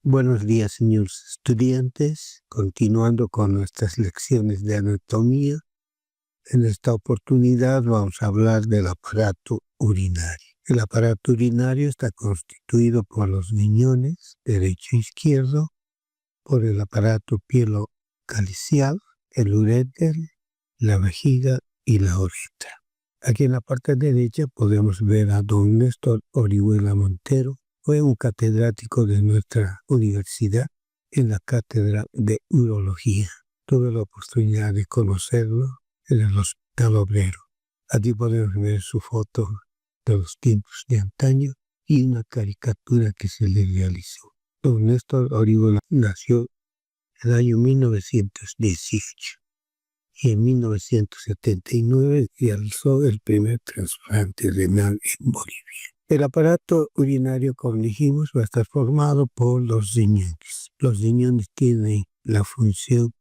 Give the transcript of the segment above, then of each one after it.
Buenos días, señores estudiantes. Continuando con nuestras lecciones de anatomía, en esta oportunidad vamos a hablar del aparato urinario. El aparato urinario está constituido por los riñones derecho e izquierdo, por el aparato pielocalicial, el uréter, la vejiga y la uretra. Aquí en la parte derecha podemos ver a don Néstor Orihuela Montero. Fue un catedrático de nuestra universidad en la cátedra de urología. Tuve la oportunidad de conocerlo en el Hospital Obrero. Aquí podemos ver su foto de los tiempos de antaño y una caricatura que se le realizó. Don Néstor Orihuela nació en el año 1918 y en 1979 realizó el primer trasplante renal en Bolivia. El aparato urinario, como dijimos, va a estar formado por los riñones. Los riñones tienen la función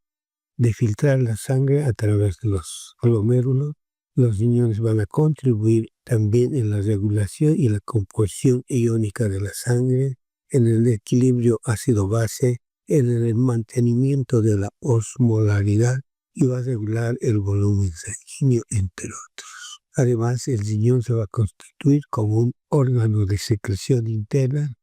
de filtrar la sangre a través de los glomérulos. Los riñones van a contribuir también en la regulación y la composición iónica de la sangre, en el equilibrio ácido-base, en el mantenimiento de la osmolaridad y va a regular el volumen sanguíneo, entre otros. Además, el riñón se va a constituir como un órgano de secreción interna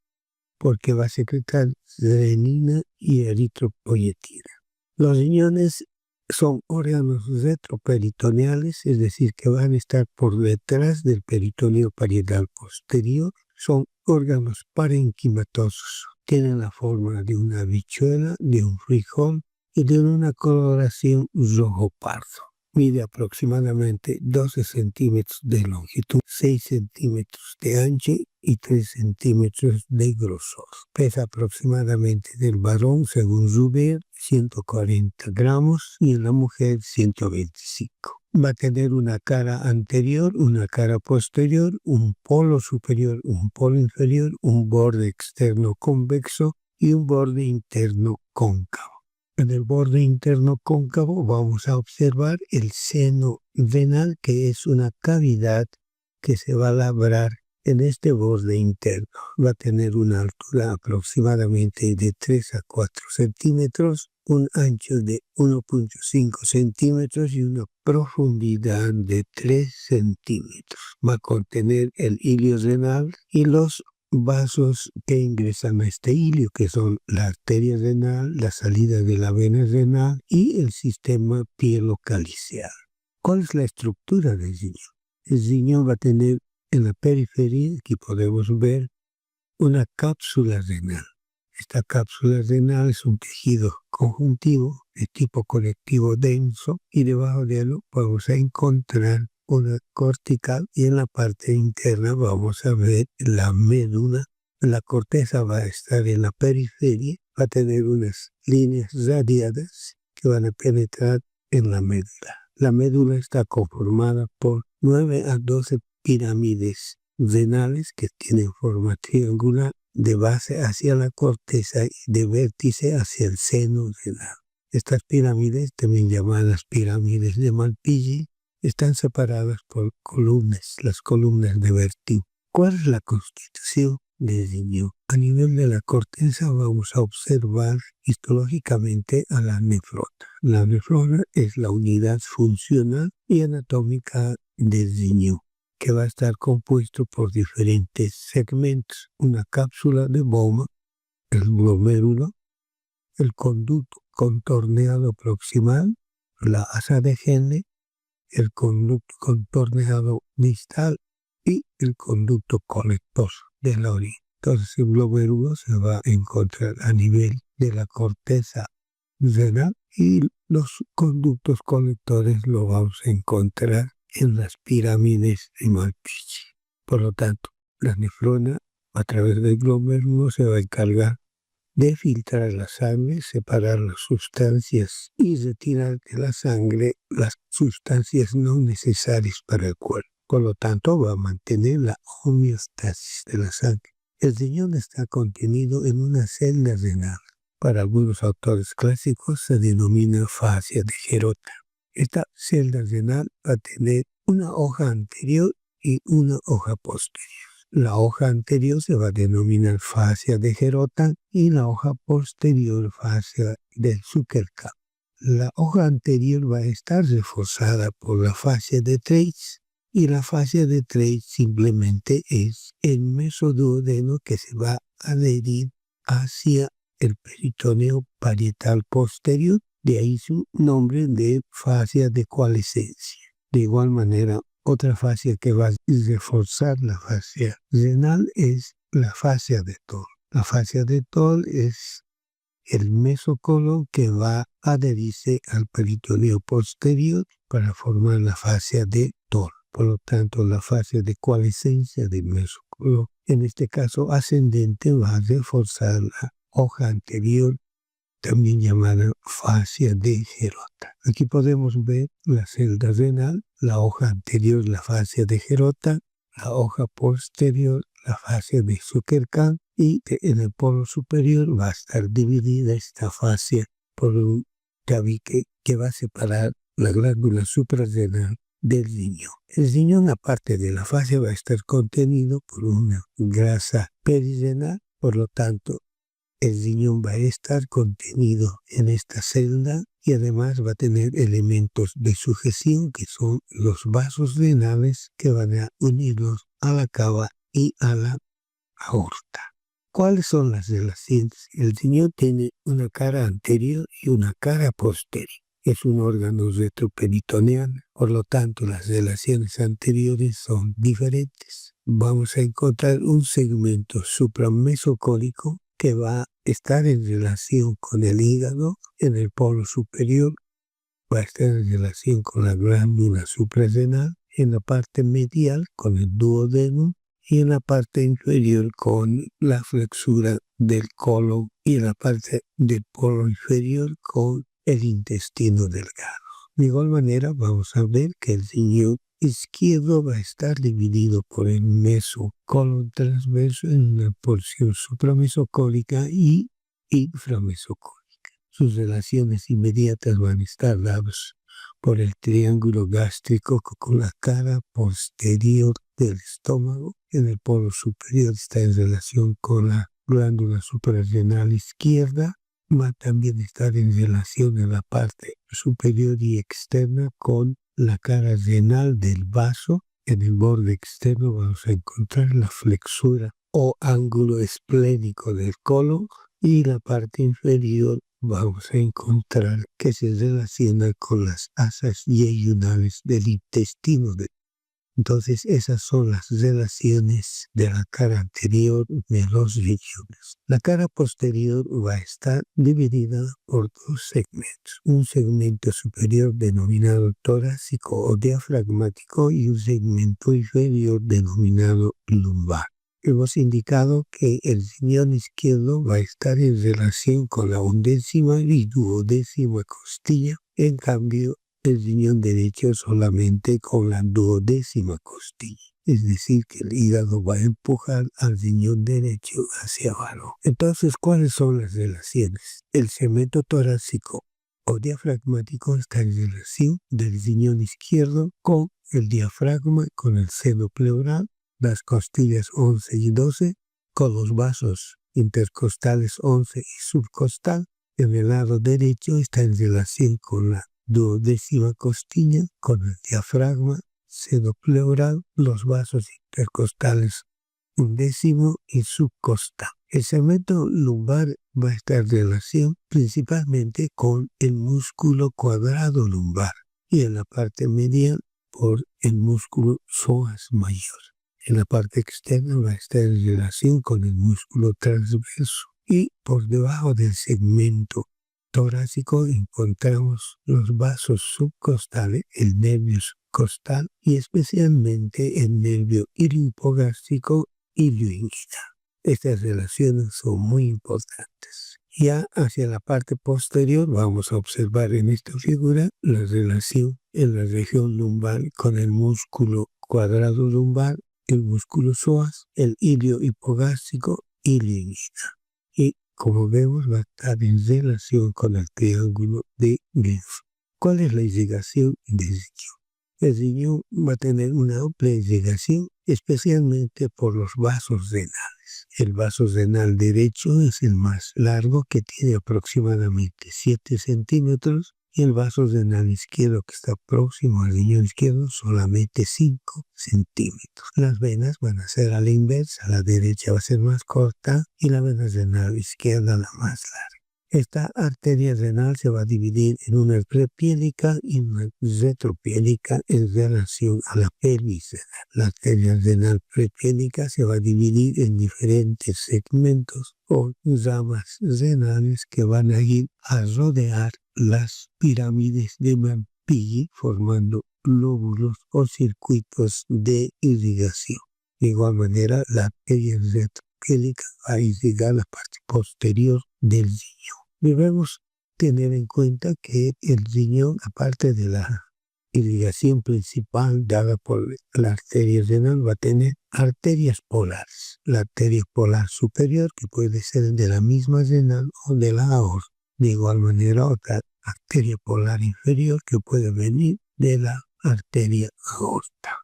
porque va a secretar renina y eritropoyetina. Los riñones son órganos retroperitoneales, es decir, que van a estar por detrás del peritoneo parietal posterior. Son órganos parenquimatosos. Tienen la forma de una habichuela, de un frijol y de una coloración rojo-pardo. Mide aproximadamente 12 centímetros de longitud, 6 centímetros de ancho y 3 centímetros de grosor. Pesa aproximadamente del varón, según Zuber, 140 gramos y en la mujer 125. Va a tener una cara anterior, una cara posterior, un polo superior, un polo inferior, un borde externo convexo y un borde interno cóncavo. En el borde interno cóncavo vamos a observar el seno renal, que es una cavidad que se va a labrar en este borde interno. Va a tener una altura aproximadamente de 3 a 4 centímetros, un ancho de 1.5 centímetros y una profundidad de 3 centímetros. Va a contener el hilio renal y los vasos que ingresan a este hilio, que son la arteria renal, la salida de la vena renal y el sistema pielocalicial. ¿Cuál es la estructura del riñón? El riñón va a tener en la periferia, aquí podemos ver, una cápsula renal. Esta cápsula renal es un tejido conjuntivo de tipo conectivo denso y debajo de él vamos a encontrar una cortical y en la parte interna vamos a ver la médula. La corteza va a estar en la periferia, va a tener unas líneas radiadas que van a penetrar en la médula. La médula está conformada por 9 a 12 pirámides renales que tienen forma triangular de base hacia la corteza y de vértice hacia el seno renal. Estas pirámides, también llamadas pirámides de Malpighi, están separadas por columnas, las columnas de Bertin. ¿Cuál es la constitución del riñón? A nivel de la corteza vamos a observar histológicamente a la nefrona. La nefrona es la unidad funcional y anatómica del riñón, que va a estar compuesto por diferentes segmentos. Una cápsula de Bowman, el glomérulo, el conducto contorneado proximal, la asa de Henle, el conducto contorneado distal y el conducto colector de la orina. Entonces el glomérulo se va a encontrar a nivel de la corteza renal y los conductos colectores lo vamos a encontrar en las pirámides de Malpighi. Por lo tanto, la nefrona a través del glomérulo se va a encargar de filtrar la sangre, separar las sustancias y retirar de la sangre las sustancias no necesarias para el cuerpo. Por lo tanto, va a mantener la homeostasis de la sangre. El riñón está contenido en una celda renal. Para algunos autores clásicos se denomina fascia de Gerota. Esta celda renal va a tener una hoja anterior y una hoja posterior. La hoja anterior se va a denominar fascia de Gerota y la hoja posterior fascia del Zuckerkopf. La hoja anterior va a estar reforzada por la fascia de Treitz y la fascia de Treitz simplemente es el mesoduodeno que se va a adherir hacia el peritoneo parietal posterior, de ahí su nombre de fascia de coalescencia. De igual manera, otra fascia que va a reforzar la fascia renal es la fascia de Toll. La fascia de Toll es el mesocolon que va a adherirse al peritoneo posterior para formar la fascia de Toll. Por lo tanto, la fascia de coalescencia del mesocolon, en este caso ascendente, va a reforzar la hoja anterior, también llamada fascia de Gerota. Aquí podemos ver la celda renal, la hoja anterior, la fascia de Gerota, la hoja posterior, la fascia de Zuckerkopf, y en el polo superior va a estar dividida esta fascia por un tabique que va a separar la glándula suprarrenal del riñón. El riñón, aparte de la fascia, va a estar contenido por una grasa perirenal, por lo tanto, el riñón va a estar contenido en esta celda y además va a tener elementos de sujeción que son los vasos renales que van a unirlos a la cava y a la aorta. ¿Cuáles son las relaciones? El riñón tiene una cara anterior y una cara posterior. Es un órgano retroperitoneal, por lo tanto las relaciones anteriores son diferentes. Vamos a encontrar un segmento supramesocólico que va a estar en relación con el hígado en el polo superior, va a estar en relación con la glándula suprarrenal, en la parte medial con el duodeno y en la parte inferior con la flexura del colon y en la parte del polo inferior con el intestino delgado. De igual manera vamos a ver que el riñón izquierdo va a estar dividido por el mesocolon transverso en una porción supramesocólica y inframesocólica. Sus relaciones inmediatas van a estar dadas por el triángulo gástrico con la cara posterior del estómago. En el polo superior está en relación con la glándula suprarrenal izquierda. Va a también estar en relación en la parte superior y externa con la cara renal del vaso. En el borde externo vamos a encontrar la flexura o ángulo esplénico del colon y la parte inferior vamos a encontrar que se relaciona con las asas yeyunales del intestino. Entonces esas son las relaciones de la cara anterior de los riñones. La cara posterior va a estar dividida por dos segmentos. Un segmento superior denominado torácico o diafragmático y un segmento inferior denominado lumbar. Hemos indicado que el riñón izquierdo va a estar en relación con la 11ª y 12ª costilla, en cambio el riñón derecho solamente con la 12ª costilla. Es decir, que el hígado va a empujar al riñón derecho hacia abajo. Entonces, ¿cuáles son las relaciones? El segmento torácico o diafragmático está en relación del riñón izquierdo con el diafragma, con el seno pleural, las costillas 11 y 12, con los vasos intercostales 11 y subcostal. En el lado derecho está en relación con la 12ª costilla, con el diafragma, seno pleural, los vasos intercostales 11º y subcostal. El segmento lumbar va a estar en relación principalmente con el músculo cuadrado lumbar y en la parte medial por el músculo psoas mayor. En la parte externa va a estar en relación con el músculo transverso y por debajo del segmento torácico encontramos los vasos subcostales, el nervio subcostal y especialmente el nervio iliohipogástrico ilioinguinal. Estas relaciones son muy importantes. Ya hacia la parte posterior vamos a observar en esta figura la relación en la región lumbar con el músculo cuadrado lumbar, el músculo psoas, el ilio hipogástrico ilioinguinal. Y como vemos va a estar en relación con el triángulo de Gliff. ¿Cuál es la irrigación del riñón? El riñón va a tener una amplia irrigación, especialmente por los vasos renales. El vaso renal derecho es el más largo, que tiene aproximadamente 7 centímetros, y el vaso renal izquierdo, que está próximo al riñón izquierdo, solamente 5 centímetros. Las venas van a ser a la inversa, la derecha va a ser más corta y la vena renal izquierda la más larga. Esta arteria renal se va a dividir en una prepiélica y una retropiélica en relación a la pelvis renal. La arteria renal prepiélica se va a dividir en diferentes segmentos o ramas renales que van a ir a rodear las pirámides de Malpighi, formando lóbulos o circuitos de irrigación. De igual manera, la arteria retropiélica va a irrigar la parte posterior del riñón. Debemos tener en cuenta que el riñón, aparte de la irrigación principal dada por la arteria renal, va a tener arterias polares. La arteria polar superior, que puede ser de la misma renal o de la aorta. De igual manera, otra arteria polar inferior que puede venir de la arteria aorta.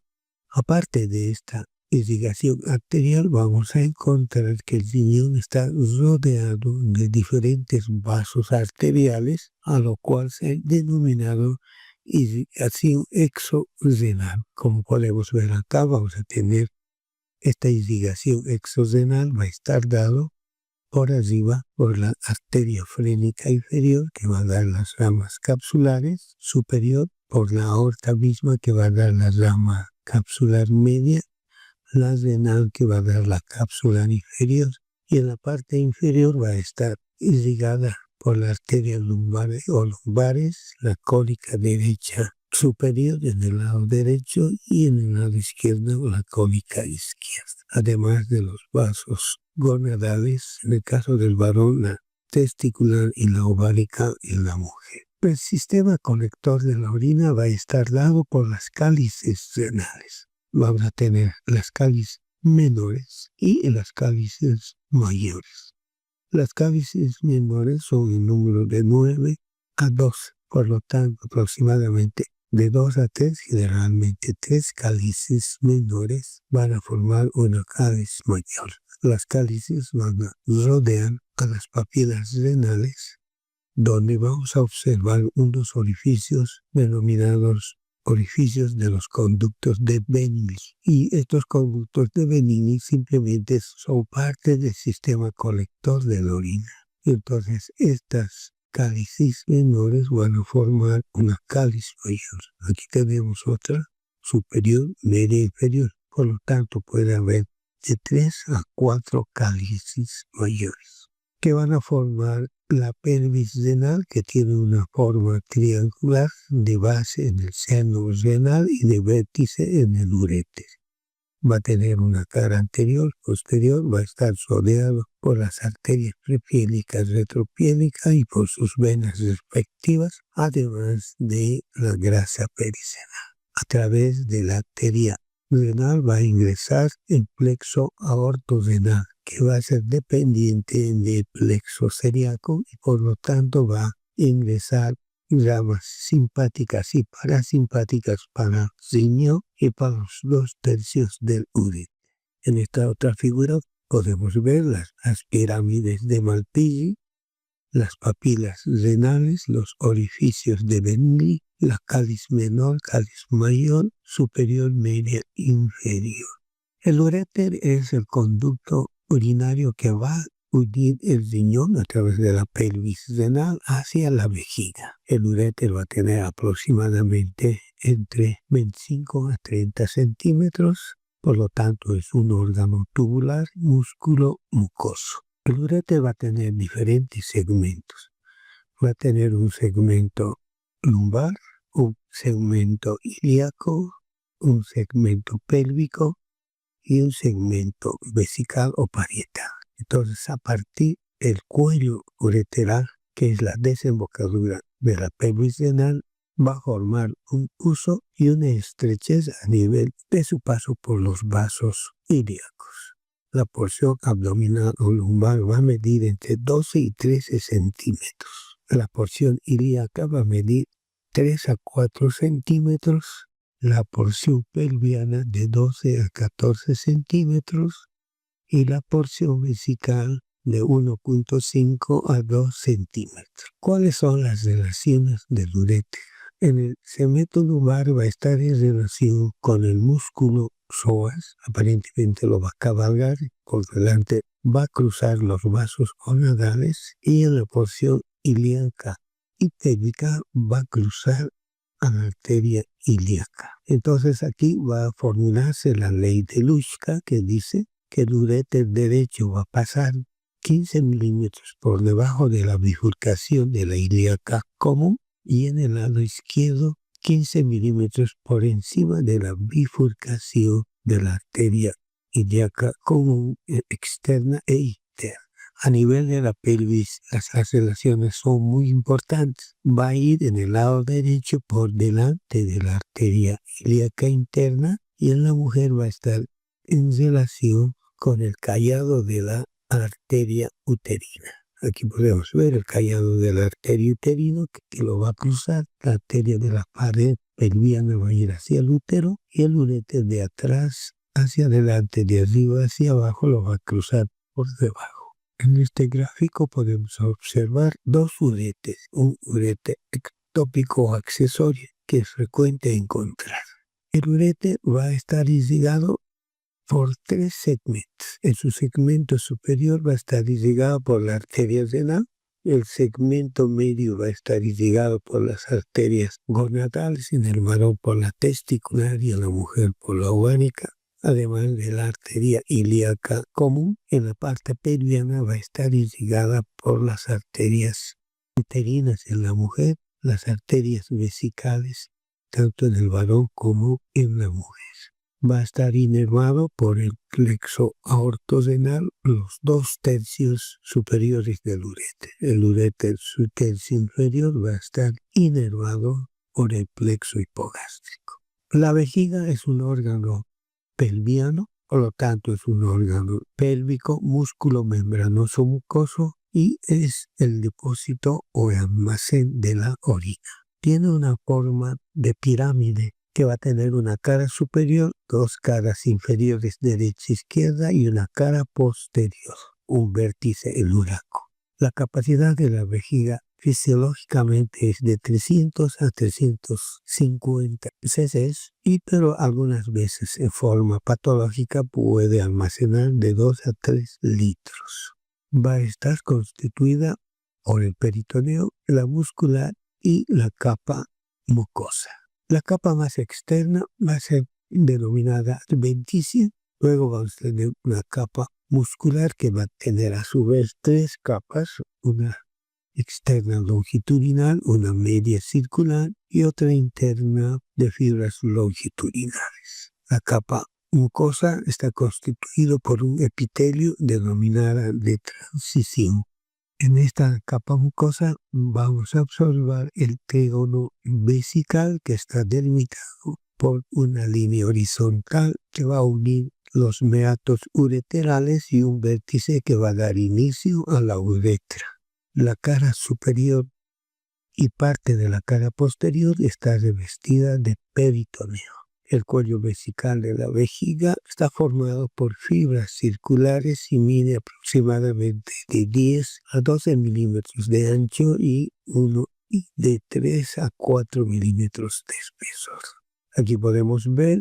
Aparte de esta irrigación arterial, vamos a encontrar que el riñón está rodeado de diferentes vasos arteriales, a lo cual se ha denominado irrigación exorrenal. Como podemos ver acá, vamos a tener esta irrigación exorrenal, va a estar dado por arriba por la arteria frénica inferior, que va a dar las ramas capsulares, superior por la aorta misma, que va a dar la rama capsular media, la renal, que va a dar la cápsula inferior, y en la parte inferior va a estar irrigada por la arteria lumbar o lumbares, la cólica derecha superior en el lado derecho y en el lado izquierdo la cólica izquierda, además de los vasos gonadales, en el caso del varón la testicular y la ovárica en la mujer. El sistema colector de la orina va a estar dado por las cálices renales. Vamos a tener las cálices menores y las cálices mayores. Las cálices menores son en número de 9 a 12, por lo tanto aproximadamente de 2 a 3, generalmente 3 cálices menores van a formar una cáliz mayor. Las cálices van a rodear a las papilas renales, donde vamos a observar unos orificios denominados orificios de los conductos de Benini. Y estos conductos de Benini simplemente son parte del sistema colector de la orina. Entonces, estas cálices menores van a formar una cáliz mayor. Aquí tenemos otra superior, media e inferior. Por lo tanto, puede haber de 3 a 4 cálices mayores, que van a formar la pelvis renal, que tiene una forma triangular de base en el seno renal y de vértice en el uréter. Va a tener una cara anterior, posterior, va a estar rodeado por las arterias prepiélicas, retropiélicas y por sus venas respectivas, además de la grasa pericenal. A través de la arteria renal va a ingresar el plexo aortorenal, que va a ser dependiente del plexo celíaco y por lo tanto va a ingresar ramas simpáticas y parasimpáticas para el riñón y para los 2/3 del uréter. En esta otra figura podemos ver las pirámides de Malpighi, las papilas renales, los orificios de Benini, la cáliz menor, cáliz mayor, superior, media, inferior. El uréter es el conducto urinario que va a unir el riñón a través de la pelvis renal hacia la vejiga. El uréter va a tener aproximadamente entre 25 a 30 centímetros, por lo tanto es un órgano tubular, músculo mucoso. El uréter va a tener diferentes segmentos. Va a tener un segmento lumbar, un segmento ilíaco, un segmento pélvico y un segmento vesical o parietal. Entonces, a partir del cuello ureteral, que es la desembocadura de la pelvis renal, va a formar un uso y una estrechez a nivel de su paso por los vasos ilíacos. La porción abdominal o lumbar va a medir entre 12 y 13 centímetros. La porción ilíaca va a medir 3 a 4 centímetros, la porción pelviana de 12 a 14 centímetros y la porción vesical de 1,5 a 2 centímetros. ¿Cuáles son las relaciones del urete? En el segmento lumbar va a estar en relación con el músculo psoas, aparentemente lo va a cabalgar, por delante va a cruzar los vasos gonadales y en la porción ilíaca y pélvica va a cruzar a la arteria ilíaca. Entonces aquí va a formularse la ley de Luschka que dice que el urete derecho va a pasar 15 milímetros por debajo de la bifurcación de la ilíaca común y en el lado izquierdo 15 milímetros por encima de la bifurcación de la arteria ilíaca común externa e interna. A nivel de la pelvis, las relaciones son muy importantes. Va a ir en el lado derecho por delante de la arteria ilíaca interna y en la mujer va a estar en relación con el callado de la arteria uterina. Aquí podemos ver el callado de la arteria uterina que lo va a cruzar. La arteria de la pared pelviana va a ir hacia el útero y el urete de atrás hacia adelante, de arriba hacia abajo lo va a cruzar por debajo. En este gráfico podemos observar dos uretes, un urete ectópico o accesorio que es frecuente encontrar. El urete va a estar irrigado por 3 segmentos. En su segmento superior va a estar irrigado por la arteria renal, el segmento medio va a estar irrigado por las arterias gonadales, en el varón por la testicular y en la mujer por la ovárica, además de la arteria ilíaca común. En la parte pelviana va a estar irrigada por las arterias uterinas en la mujer, las arterias vesicales, tanto en el varón como en la mujer. Va a estar inervado por el plexo aortorenal, los 2 tercios superiores del urete. El urete, su tercio inferior, va a estar inervado por el plexo hipogástrico. La vejiga es un órgano pelviano, por lo tanto es un órgano pélvico, músculo membranoso mucoso y es el depósito o almacén de la orina. Tiene una forma de pirámide que va a tener una cara superior, 2 caras inferiores derecha e izquierda y una cara posterior, un vértice el uraco. La capacidad de la vejiga fisiológicamente es de 300 a 350 cc, pero algunas veces en forma patológica puede almacenar de 2 a 3 litros. Va a estar constituida por el peritoneo, la muscular y la capa mucosa. La capa más externa va a ser denominada adventicia. Luego vamos a tener una capa muscular que va a tener a su vez 3 capas, una externa longitudinal, una media circular y otra interna de fibras longitudinales. La capa mucosa está constituida por un epitelio denominada de transición. En esta capa mucosa vamos a observar el trígono vesical que está delimitado por una línea horizontal que va a unir los meatos ureterales y un vértice que va a dar inicio a la uretra. La cara superior y parte de la cara posterior está revestida de peritoneo. El cuello vesical de la vejiga está formado por fibras circulares y mide aproximadamente de 10 a 12 milímetros de ancho y de 3 a 4 milímetros de espesor. Aquí podemos ver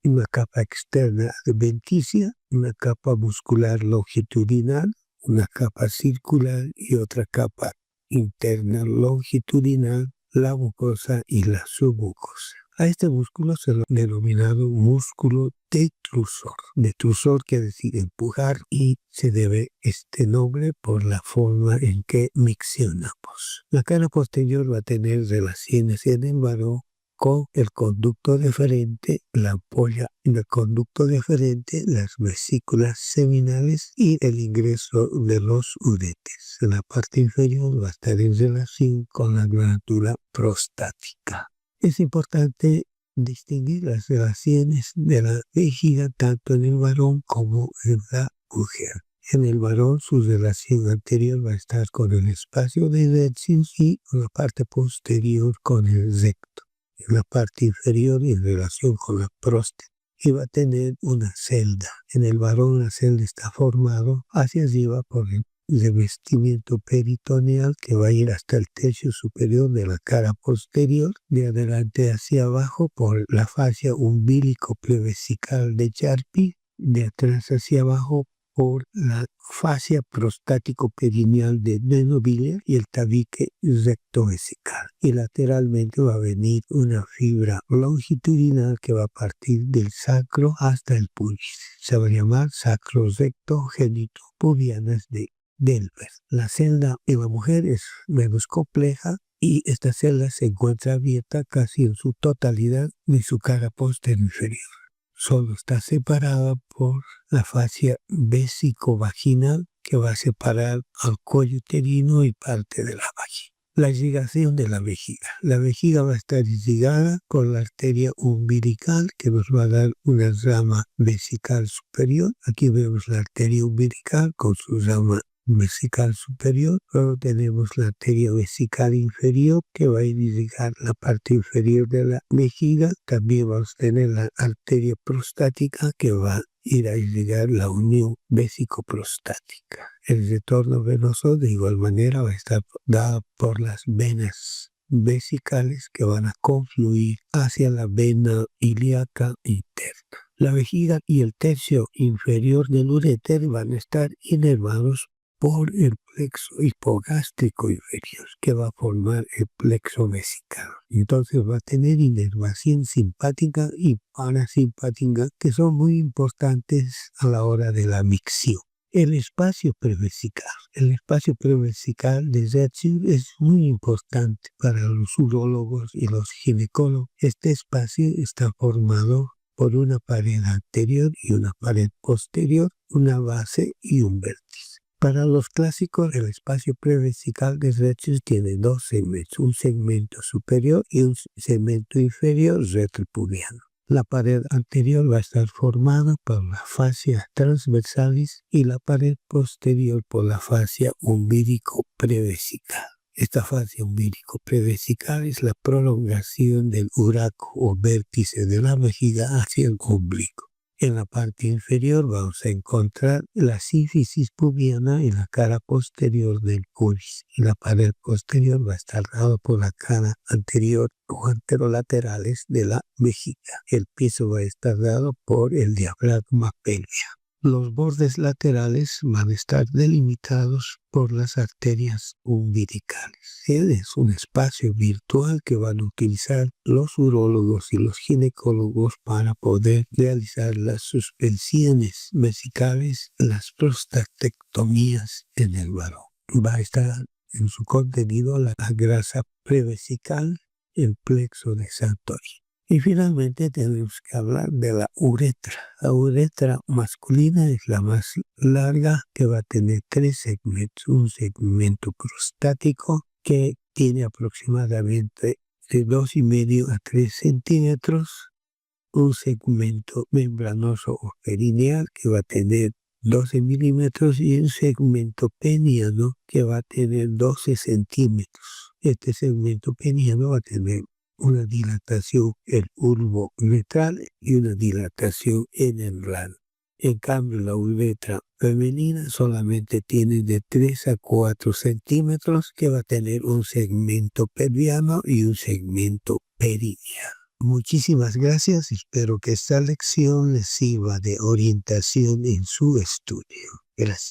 una capa externa adventicia, una capa muscular longitudinal, una capa circular y otra capa interna longitudinal, la mucosa y la submucosa. A este músculo se lo ha denominado músculo detrusor. Detrusor quiere decir empujar y se debe este nombre por la forma en que miccionamos. La cara posterior va a tener relaciones en el varón con el conducto deferente, la ampolla del conducto deferente, las vesículas seminales y el ingreso de los uretes. En la parte inferior va a estar en relación con la glándula prostática. Es importante distinguir las relaciones de la vejiga tanto en el varón como en la mujer. En el varón, su relación anterior va a estar con el espacio de Retzius y con la parte posterior con el recto. En la parte inferior y en relación con la próstata. Y va a tener una celda. En el varón la celda está formado hacia arriba por el revestimiento peritoneal que va a ir hasta el tercio superior de la cara posterior, de adelante hacia abajo por la fascia umbilico-plevesical de Charpy, de atrás hacia abajo por la fascia prostático-perineal de Denoviller y el tabique rectovesical. Y lateralmente va a venir una fibra longitudinal que va a partir del sacro hasta el pubis. Se va a llamar sacro recto génito pubianas de Delver. La celda en la mujer es menos compleja y esta celda se encuentra abierta casi en su totalidad de su cara posterior inferior. Solo está separada por la fascia vesicovaginal que va a separar al cuello uterino y parte de la vagina. La irrigación de la vejiga. La vejiga va a estar irrigada por la arteria umbilical que nos va a dar una rama vesical superior. Aquí vemos la arteria umbilical con su rama vesical superior. Luego tenemos la arteria vesical inferior que va a irrigar la parte inferior de la vejiga. También vamos a tener la arteria prostática que va a ir a irrigar la unión vesico-prostática. El retorno venoso de igual manera va a estar dado por las venas vesicales que van a confluir hacia la vena ilíaca interna. La vejiga y el tercio inferior del uréter van a estar inervados por el plexo hipogástrico inferior, que va a formar el plexo vesical. Entonces va a tener inervación simpática y parasimpática, que son muy importantes a la hora de la micción. El espacio prevesical. El espacio prevesical de Retzius es muy importante para los urólogos y los ginecólogos. Este espacio está formado por una pared anterior y una pared posterior, una base y un vértice. Para los clásicos, el espacio prevesical de Retzius tiene dos segmentos, un segmento superior y un segmento inferior retropubiano. La pared anterior va a estar formada por la fascia transversalis y la pared posterior por la fascia umbilico-prevesical. Esta fascia umbilico-prevesical es la prolongación del uraco o vértice de la vejiga hacia el ombligo. En la parte inferior vamos a encontrar la sínfisis pubiana en la cara posterior del pubis. Y la pared posterior va a estar dada por la cara anterior o anterolaterales de la vejiga. El piso va a estar dado por el diafragma pelvio. Los bordes laterales van a estar delimitados por las arterias umbilicales. Es un espacio virtual que van a utilizar los urólogos y los ginecólogos para poder realizar las suspensiones vesicales, las prostatectomías en el varón. Va a estar en su contenido la grasa prevesical, el plexo de Santori. Y finalmente tenemos que hablar de la uretra. La uretra masculina es la más larga, que va a tener tres segmentos. Un segmento prostático que tiene aproximadamente de 2,5 a 3 centímetros. Un segmento membranoso o perineal que va a tener 12 milímetros y un segmento peniano que va a tener 12 centímetros. Este segmento peniano va a tener una dilatación en urbo uretral y una dilatación en el ralo. En cambio, la uretra femenina solamente tiene de 3 a 4 centímetros, que va a tener un segmento pelviano y un segmento perineal. Muchísimas gracias. Espero que esta lección les sirva de orientación en su estudio. Gracias.